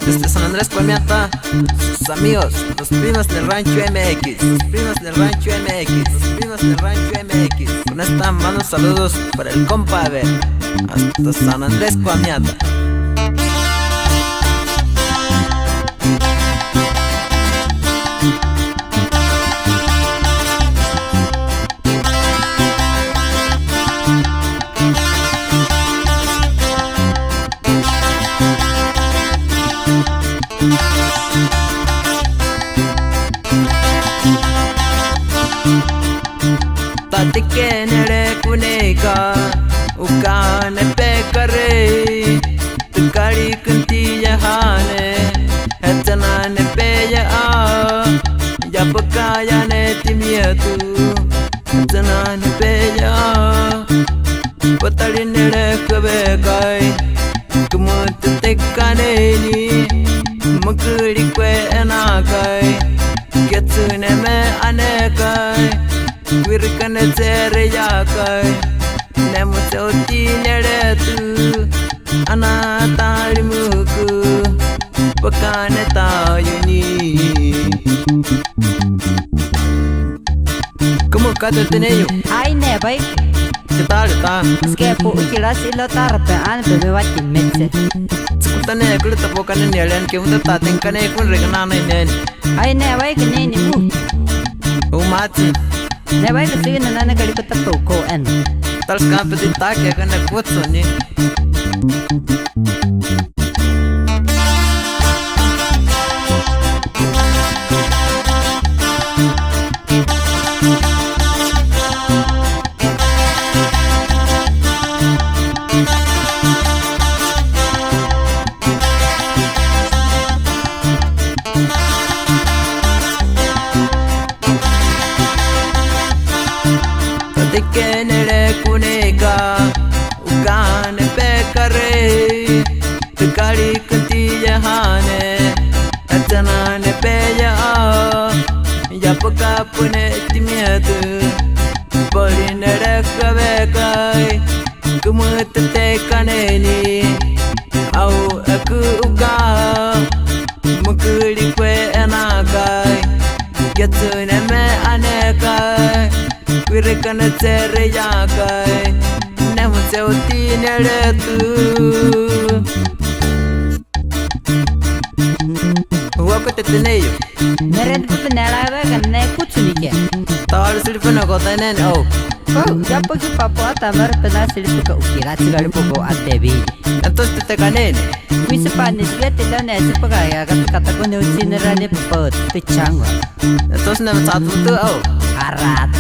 Desde San Andrés Coamiata, sus amigos, los primos del Rancho MX, los primos del Rancho MX, los primos del Rancho MX. Con esta mano saludos para el compa Abel, hasta San Andrés Coamiata. Tatike nere kuneka ukane pekare tukari kunti yahane hetana ne peya a yapakaya ne timiatu hetana ne peya patali nere kabekai kumut tekane ni makuri kwe enakai getsune me anekai Virkane tere yakai nemu choti neretu anatari muku pakane tayuni. ¿Cómo cato teneyo? Ay ne bai. ¿Qué tal está? Skepo ukilas ilo tarpe an bebe wati metse. Tane kulta pokane nelen ke unda taten kane kun regana nen. Ay ne bai kene ni mu. Umati. Ne bai ka signa nana kali ko tapo ko en. Tal skampe di take kana kutso ni. Tatike nere kuneka ukane pekare tukari kunti yahane atana ne peya yapaka pune timiatu pori nere kabekai kumut tekaneni au aku uka mukuri kwe enakai yatsune me anekai Virkane tere yakai nemu choti neretu Wako teteneyo Neren pupu nelawe kane kutsunike. Tawar silipuna kota nen oh Oh, japo ki papo atamar pena silipuka ukira tsigali popo atebi. Entonces te canene Wisi panis vete lone sipaga ya kata kone usinirane popo pichangwa. Entonces nemu satu tu oh Arat.